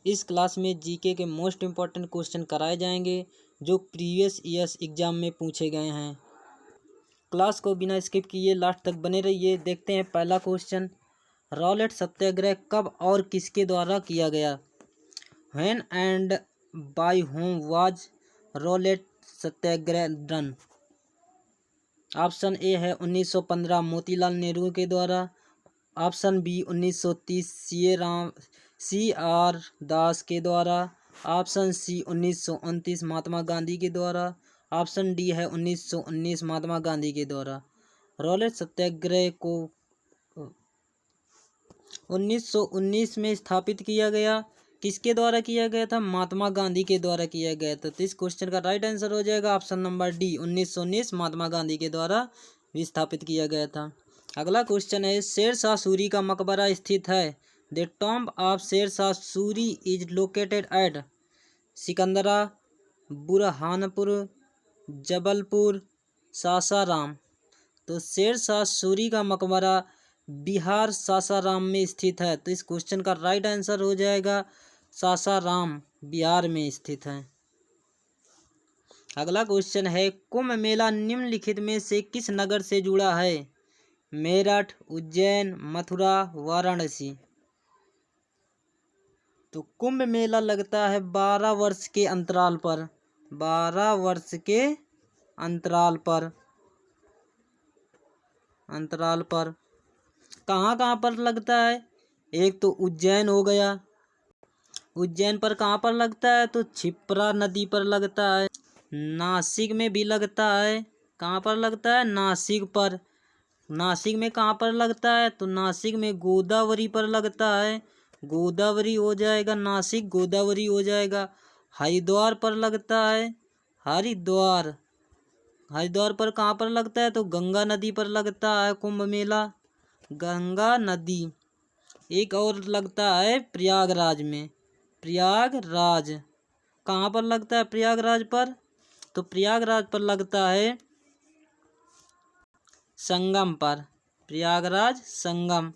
इस क्लास में जीके के मोस्ट इम्पॉर्टेंट क्वेश्चन कराए जाएंगे जो प्रीवियस ईयर्स एग्जाम में पूछे गए हैं। क्लास को बिना स्किप किए लास्ट तक बने रहिए। देखते हैं पहला क्वेश्चन, रॉलेट सत्याग्रह कब और किसके द्वारा किया गया? When and by whom was Rowlatt Satyagraha done? Option A है 1915 मोतीलाल नेहरू के द्वारा। Option B 1930 C R Das के द्वारा। ऑप्शन सी 1929 महात्मा गांधी के द्वारा। ऑप्शन डी है 1919 महात्मा गांधी के द्वारा। रॉलेट सत्याग्रह को 1919 में स्थापित किया गया। किसके द्वारा किया गया था? महात्मा गांधी के द्वारा किया गया था। तो इस क्वेश्चन का राइट आंसर हो जाएगा option number D, 1919 Mahatma Gandhi के द्वारा स्थापित किया गया था। अगला क्वेश्चन है, शेर शाह सूरी का मकबरा स्थित है। The tomb of Sher Shah Suri is located at Sikandra, Burhanpur, Jabalpur, Sasaram. तो शेर शाह सूरी का मकबरा बिहार सासाराम में स्थित है। तो इस क्वेश्चन का राइट आंसर हो जाएगा सासाराम, बिहार में स्थित है। अगला क्वेश्चन है, कुंभ मेला निम्नलिखित में से किस नगर से जुड़ा है? मेरठ, उज्जैन, मथुरा, वाराणसी। तो कुंभ मेला लगता है 12 वर्ष के अंतराल पर। 12 वर्ष के अंतराल पर कहाँ कहाँ पर लगता है? एक तो उज्जैन हो गया, उज्जैन पर कहाँ पर लगता है? तो क्षिप्रा नदी पर लगता है। नासिक में भी लगता है। कहाँ पर लगता है? नासिक पर। नासिक में कहाँ पर लगता है? तो नासिक में गोदावरी पर लगता है। गोदावरी हो जाएगा, नासिक गोदावरी हो जाएगा। हरिद्वार पर लगता है। हरिद्वार पर कहाँ पर लगता है? तो गंगा नदी पर लगता है कुंभ मेला, गंगा नदी। एक और लगता है प्रयागराज में। प्रयागराज कहाँ पर लगता है? प्रयागराज पर, तो प्रयागराज पर लगता है संगम पर। प्रयागराज संगम।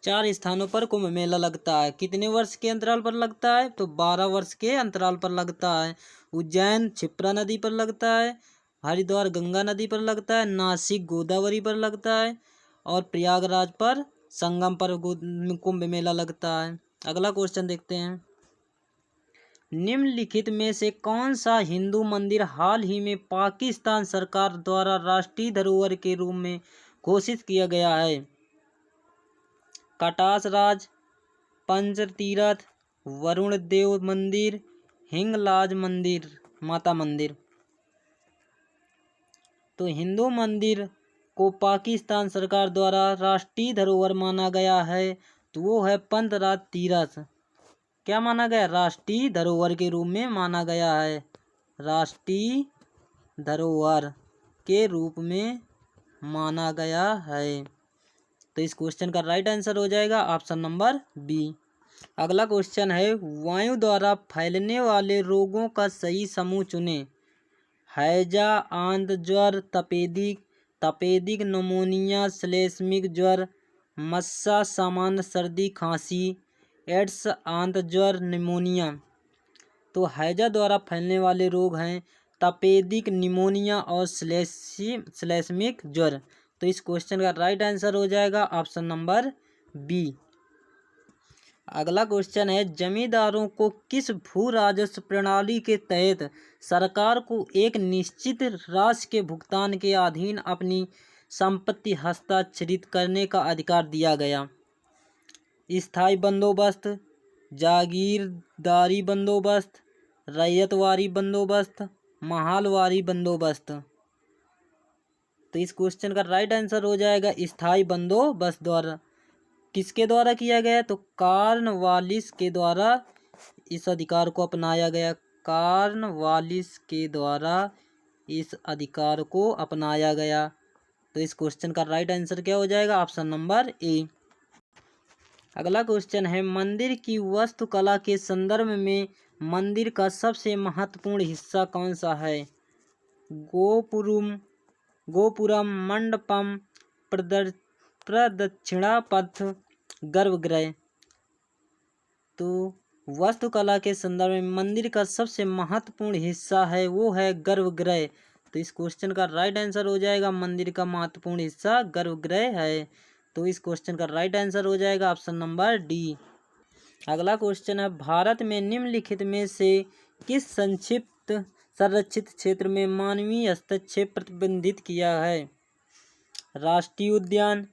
4 स्थानों पर कुंभ मेला लगता है। कितने वर्ष के अंतराल पर लगता है? तो 12 वर्ष के अंतराल पर लगता है। उज्जैन क्षिप्रा नदी पर लगता है, हरिद्वार गंगा नदी पर लगता है, नासिक गोदावरी पर लगता है और प्रयागराज पर संगम पर कुंभ मेला लगता है। अगला क्वेश्चन देखते हैं, निम्नलिखित में से कौन सा हिंदू मंदिर हाल ही में पाकिस्तान सरकार द्वारा राष्ट्रीय धरोहर के रूप में घोषित किया गया है? कटास राज, पंचतीर्थ, वरुण देव मंदिर, हिंगलाज मंदिर, माता मंदिर। तो हिंदू मंदिर को पाकिस्तान सरकार द्वारा राष्ट्रीय धरोहर माना गया है, तो वो है पंचराज तीरथ। क्या माना गया? राष्ट्रीय धरोहर के रूप में माना गया है। राष्ट्रीय धरोहर के रूप में माना गया है। तो इस क्वेश्चन का राइट आंसर हो जाएगा ऑप्शन नंबर बी। अगला क्वेश्चन है, वायु द्वारा फैलने वाले रोगों का सही समूह चुने। हैजा, आंत ज्वर, तपेदिक निमोनिया, श्लेष्मिक ज्वर, मस्सा, सामान्य सर्दी खांसी, एड्स, आंत ज्वर, निमोनिया। तो हैजा द्वारा फैलने वाले रोग हैं तपेदिक निमोनिया और श्लेष्मिक ज्वर। तो इस क्वेश्चन का राइट आंसर हो जाएगा ऑप्शन नंबर बी। अगला क्वेश्चन है, जमींदारों को किस भू राजस्व प्रणाली के तहत सरकार को एक निश्चित राशि के भुगतान के अधीन अपनी संपत्ति हस्तांतरित करने का अधिकार दिया गया? स्थायी बंदोबस्त, जागीरदारी बंदोबस्त, रैयतवारी बंदोबस्त, महालवारी बंदोबस्त। तो इस क्वेश्चन का राइट आंसर हो जाएगा स्थायी बंदोबस्त द्वारा। किसके द्वारा किया गया? तो कॉर्नवालिस के द्वारा इस अधिकार को अपनाया गया। कॉर्नवालिस के द्वारा इस अधिकार को अपनाया गया। तो इस क्वेश्चन का राइट आंसर क्या हो जाएगा? Option number A. अगला क्वेश्चन है, मंदिर की वास्तुकला के संदर्भ में मंदिर का सबसे महत्वपूर्ण हिस्सा कौन सा है? गोपुरम, मंडपम, प्रदक्षिणा पथ, गर्भगृह। तो वास्तुकला के संदर्भ में मंदिर का सबसे महत्वपूर्ण हिस्सा है वो है गर्भगृह। तो इस क्वेश्चन का राइट आंसर हो जाएगा मंदिर का महत्वपूर्ण हिस्सा गर्भगृह है। तो इस क्वेश्चन का राइट आंसर हो जाएगा ऑप्शन नंबर डी। अगला क्वेश्चन है भारत में निम्नलिखित में से किस संक्षिप्त संरक्षित क्षेत्र में मानवीय हस्तक्षेप प्रतिबंधित किया है? राष्ट्रीय उद्यान,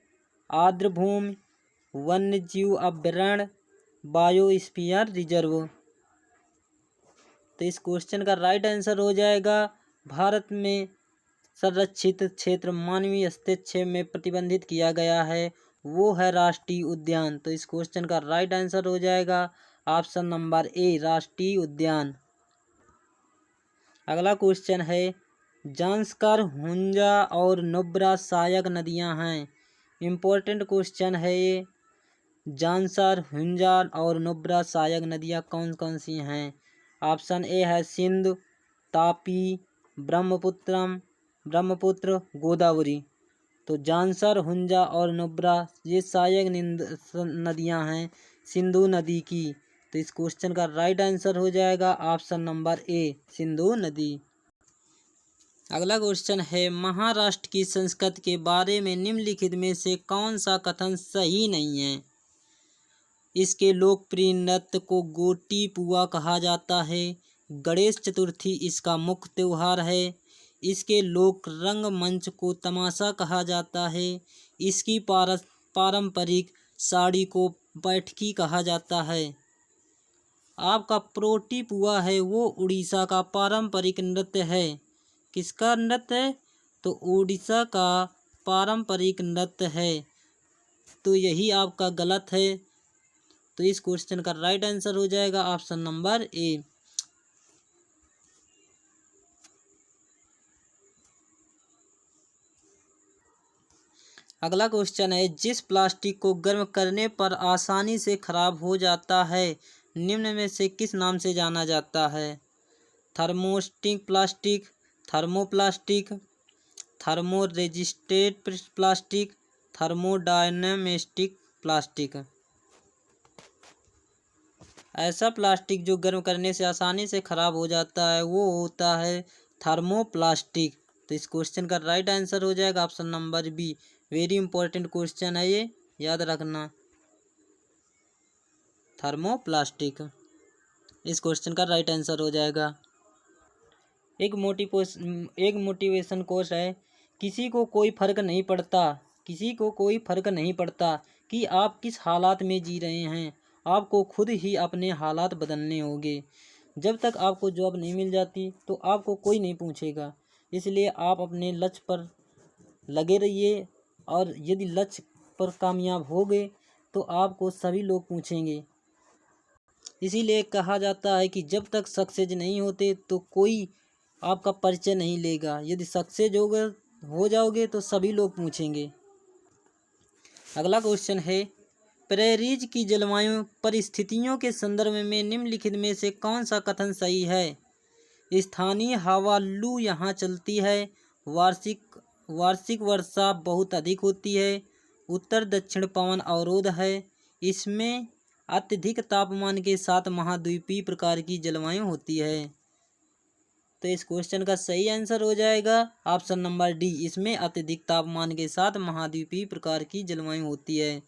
आर्द्रभूमि, वन्य जीव अभयारण्य, बायोस्फीयर रिजर्व। तो इस क्वेश्चन का राइट आंसर हो जाएगा भारत में संरक्षित क्षेत्र मानवीय हस्तक्षेप में प्रतिबंधित किया गया है वो है राष्ट्रीय उद्यान। तो इस क्वेश्चन का राइट आंसर हो जाएगा ऑप्शन नंबर ए राष्ट्रीय उद्यान। अगला क्वेश्चन है जांस्कर, हुंजा और नुब्रा सहायक नदियां हैं। इम्पोर्टेंट क्वेश्चन है ये। जांसर, हुंजा और नुब्रा सहायक नदियां कौन कौन सी हैं? ऑप्शन ए है सिंधु, तापी, ब्रह्मपुत्र, गोदावरी। तो जांसर, हुंजा और नुब्रा ये सहायक नदियां हैं सिंधु नदी की। तो इस क्वेश्चन का राइट आंसर हो जाएगा ऑप्शन नंबर ए सिंधु नदी। अगला क्वेश्चन है महाराष्ट्र की संस्कृति के बारे में निम्नलिखित में से कौन सा कथन सही नहीं है? इसके लोकप्रिय नृत्य को गोटी पुआ कहा जाता है। गणेश चतुर्थी इसका मुख्य त्योहार है। इसके लोक रंगमंच को तमाशा कहा जाता है। इसकी पारंपरिक साड़ी को बैठकी कहा जाता है। आपका प्रोटी पुआ है वो उड़ीसा का पारंपरिक नृत्य है। किसका नृत्य है? तो उड़ीसा का पारंपरिक नृत्य है। तो यही आपका गलत है। तो इस क्वेश्चन का राइट आंसर हो जाएगा ऑप्शन नंबर ए। अगला क्वेश्चन है जिस प्लास्टिक को गर्म करने पर आसानी से खराब हो जाता है निम्न में से किस नाम से जाना जाता है? थर्मोस्टिक plastic, thermoplastic, thermo resistant plastic, thermodynamic plastic. ऐसा प्लास्टिक जो गर्म करने से आसानी से खराब हो जाता है वो होता है थर्मोप्लास्टिक। तो इस क्वेश्चन का राइट आंसर हो जाएगा option number B. Very important question है ये, याद रखना। थर्मोप्लास्टिक इस क्वेश्चन का राइट आंसर हो जाएगा। एक मोटिवेशन कोर्स है। किसी को कोई फर्क नहीं पड़ता कि आप किस हालात में जी रहे हैं। आपको खुद ही अपने हालात बदलने होंगे। जब तक आपको जॉब नहीं मिल जाती तो आपको कोई नहीं पूछेगा। इसलिए आप अपने लक्ष्य पर लगे रहिए और यदि लक्ष्य पर कामयाब हो गए तो आपको सभी लोग पूछेंगे। इसीलिए कहा जाता है कि जब तक सक्सेस नहीं होते तो कोई आपका परिचय नहीं लेगा। यदि सक्सेस हो जाओगे तो सभी लोग पूछेंगे। अगला क्वेश्चन है पेरिस की जलवायु परिस्थितियों के संदर्भ में निम्नलिखित में से कौन सा कथन सही है? स्थानीय हवा लू यहाँ चलती है। वार्षिक वर्षा बहुत अधिक होती है। उत्तर दक्षिण पवन अवरोध है। इसमें अत्यधिक तापमान के साथ महाद्वीपीय प्रकार की जलवायु होती है। तो इस क्वेश्चन का सही आंसर हो जाएगा ऑप्शन नंबर डी। इसमें अत्यधिक तापमान के साथ महाद्वीपीय प्रकार की जलवायु होती है।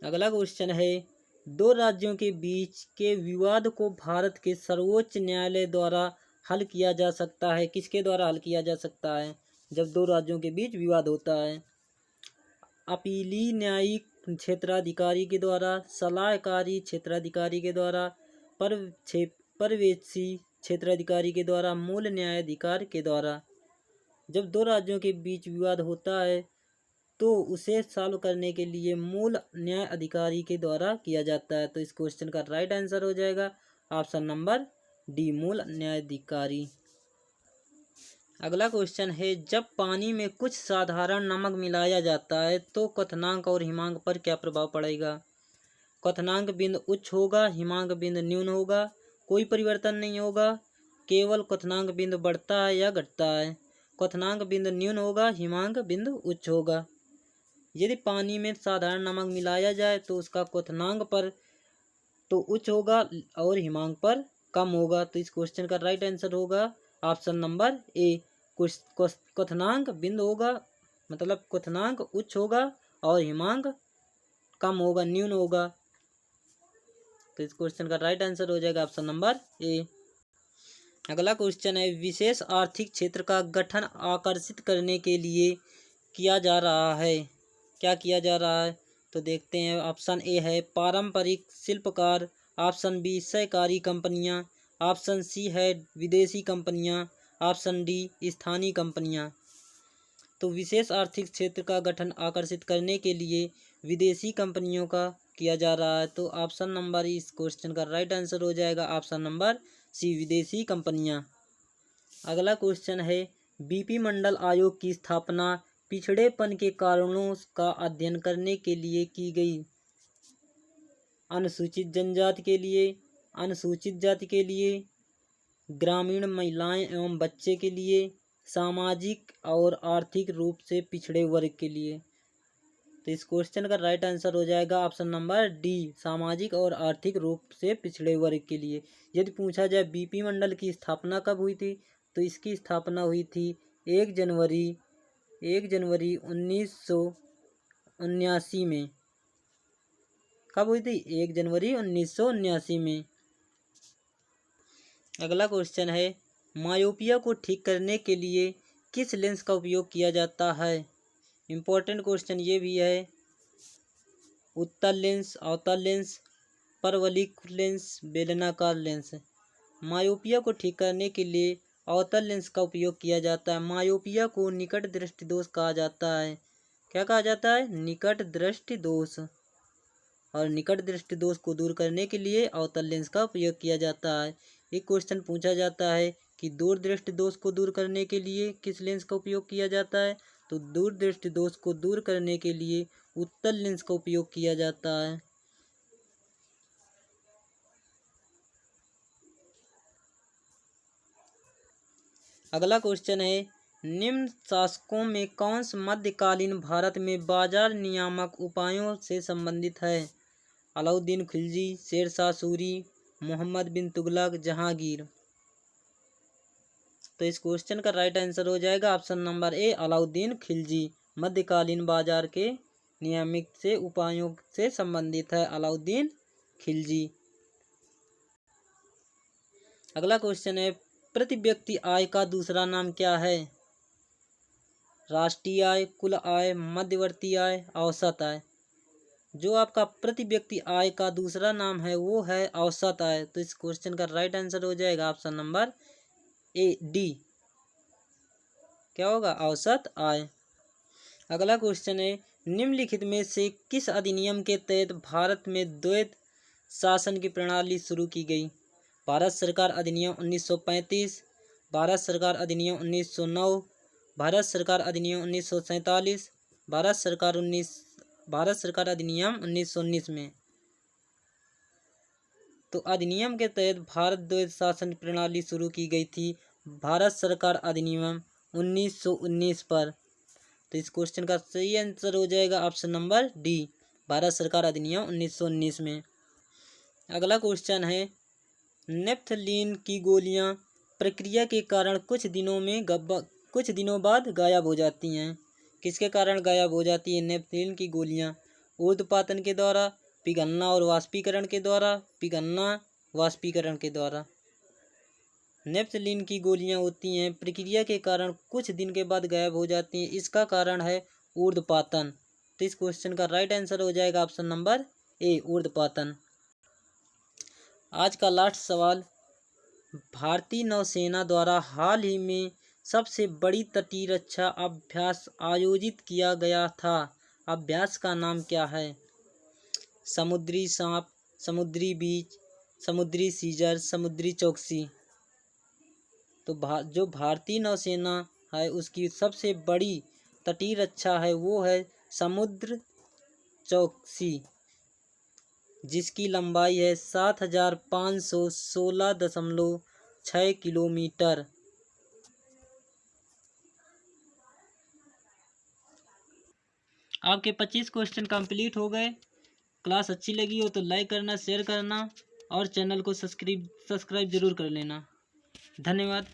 अगला क्वेश्चन है दो राज्यों के बीच के विवाद को भारत के सर्वोच्च न्यायालय द्वारा हल किया जा सकता है। किसके द्वारा हल किया जा सकता है जब दो राज्यों के बीच विवाद होता है? अपीली न्यायिक क्षेत्राधिकारी के द्वारा, सलाहकारी क्षेत्राधिकारी के द्वारा, पर्यवेक्षी क्षेत्राधिकारी के द्वारा, मूल न्यायाधिकार के द्वारा। जब दो राज्यों के बीच विवाद होता है तो उसे सॉल्व करने के लिए मूल न्याय अधिकारी के द्वारा किया जाता है। तो इस क्वेश्चन का राइट आंसर हो जाएगा ऑप्शन नंबर डी मूल न्यायाधिकारी। अगला क्वेश्चन है जब पानी में कुछ साधारण नमक मिलाया जाता है तो क्वथनांक और हिमांक पर क्या प्रभाव पड़ेगा? क्वथनांक बिंदु उच्च होगा, हिमांक बिंदु न्यून होगा, कोई परिवर्तन नहीं होगा, केवल क्वथनांक बिंदु बढ़ता है या घटता है। क्वथनांक बिंदु न्यून होगा, हिमांक बिंदु उच्च होगा। यदि पानी में साधारण नमक मिलाया जाए तो उसका क्वथनांक पर तो उच्च होगा और हिमांक पर कम होगा। तो इस क्वेश्चन का राइट आंसर होगा ऑप्शन नंबर ए। क्वथनांक भिन्न होगा, मतलब क्वथनांक उच्च होगा और हिमांक कम होगा, न्यून होगा। तो इस क्वेश्चन का राइट आंसर हो जाएगा ऑप्शन नंबर ए। अगला क्वेश्चन है, विशेष आर्थिक क्षेत्र का गठन आकर्षित करने के लिए किया जा रहा है। क्या किया जा रहा है? तो देखते हैं। ऑप्शन ए है पारंपरिक शिल्पकार, ऑप्शन बी सहकारी कंपनियां, ऑप्शन सी है विदेशी कंपनियां, ऑप्शन डी स्थानीय कंपनियां। तो विशेष आर्थिक क्षेत्र का गठन आकर्षित करने के लिए विदेशी कंपनियों का किया जा रहा है। तो ऑप्शन नंबर इस क्वेश्चन का राइट आंसर हो जाएगा ऑप्शन नंबर सी, विदेशी कंपनियां। अगला क्वेश्चन है, बीपी मंडल आयोग की स्थापना पिछड़ेपन के कारणों का अध्ययन करने के लिए की गई। अनुसूचित जनजाति के लिए, अनुसूचित जाति के लिए, ग्रामीण महिलाएं एवं बच्चे के लिए, सामाजिक और आर्थिक रूप से पिछड़े वर्ग के लिए। तो इस क्वेश्चन का राइट आंसर हो जाएगा ऑप्शन नंबर डी, सामाजिक और आर्थिक रूप से पिछड़े वर्ग के लिए। यदि पूछा जाए बीपी मंडल की स्थापना कब हुई थी, तो इसकी स्थापना हुई थी 1 जनवरी 1979 में। कब हुई थी? 1 जनवरी 1979 में। अगला क्वेश्चन है, मायोपिया को ठीक करने के लिए किस लेंस का उपयोग किया जाता है? इम्पोर्टेंट क्वेश्चन ये भी है। उत्तल लेंस, अवतल लेंस, परवलिक लेंस, बेलनाकार लेंस। मायोपिया को ठीक करने के लिए अवतल लेंस का उपयोग किया जाता है। मायोपिया को निकट दृष्टि दोष कहा जाता है। क्या कहा जाता है? निकट दृष्टि दोष। और निकट दृष्टि दोष को दूर करने के लिए अवतल लेंस का उपयोग किया जाता है। एक क्वेश्चन पूछा जाता है कि दूर दृष्टि दोष को दूर करने के लिए किस लेंस का उपयोग किया जाता है? तो दूर दृष्टि दोष को दूर करने के लिए उत्तल लेंस का उपयोग किया जाता है। अगला क्वेश्चन है, निम्न शासकों में कौन सा मध्यकालीन भारत में बाजार नियामक उपायों से संबंधित है? अलाउद्दीन खिलजी, शेरशाह सूरी, मोहम्मद बिन तुगलक, जहांगीर। तो इस क्वेश्चन का राइट आंसर हो जाएगा option number A, Alauddin Khilji. मध्यकालीन बाजार के नियामक से उपायों से संबंधित है अलाउद्दीन खिलजी। अगला क्वेश्चन है, प्रति व्यक्ति आय का दूसरा नाम क्या है? राष्ट्रीय आय, कुल आय, मध्यवर्ती आय, औसत आय। जो आपका प्रति व्यक्ति आय का दूसरा नाम है वो है औसत आय। तो इस क्वेश्चन का राइट आंसर हो जाएगा ऑप्शन नंबर ए, डी। क्या होगा? औसत आय। अगला क्वेश्चन है, निम्नलिखित में से किस अधिनियम के तहत भारत में द्वैध शासन की प्रणाली शुरू की गई? भारत सरकार अधिनियम 1935, भारत सरकार अधिनियम 1909, भारत सरकार अधिनियम 1947, भारत सरकार अधिनियम 1919 में। तो अधिनियम के तहत भारत द्वैध शासन प्रणाली शुरू की गई थी भारत सरकार अधिनियम 1919 पर। तो इस क्वेश्चन का सही आंसर हो जाएगा ऑप्शन नंबर डी, भारत सरकार अधिनियम 1919 में। अगला क्वेश्चन है, नेफ्थलीन की गोलियां प्रक्रिया के कारण कुछ दिनों बाद गायब हो जाती हैं। किसके कारण गायब हो जाती है नेफ्थलीन की गोलियां? ऊर्ध्वपातन के द्वारा, पिघलना और वाष्पीकरण के द्वारा, पिघलना वाष्पीकरण के द्वारा। नेफ्थलीन की गोलियां होती हैं प्रक्रिया के कारण कुछ दिन के बाद गायब हो जाती हैं। इसका कारण है ऊर्ध्वपातन। तो इस क्वेश्चन का राइट आंसर हो जाएगा ऑप्शन नंबर ए, ऊर्ध्वपातन। आज का लास्ट सवाल, भारतीय नौसेना द्वारा हाल ही में सबसे बड़ी तटीय रक्षा अभ्यास आयोजित किया गया था। अभ्यास का नाम क्या है? समुद्री सांप, समुद्री बीच, समुद्री सीजर, समुद्री चौकसी। तो जो भारतीय नौसेना है उसकी सबसे बड़ी तटीय रक्षा है वो है समुद्र चौकसी, जिसकी लंबाई है 7516.6 किलोमीटर। आपके 25 क्वेश्चन कंप्लीट हो गए। क्लास अच्छी लगी हो तो लाइक करना, शेयर करना और चैनल को सब्सक्राइब ज़रूर कर लेना। धन्यवाद।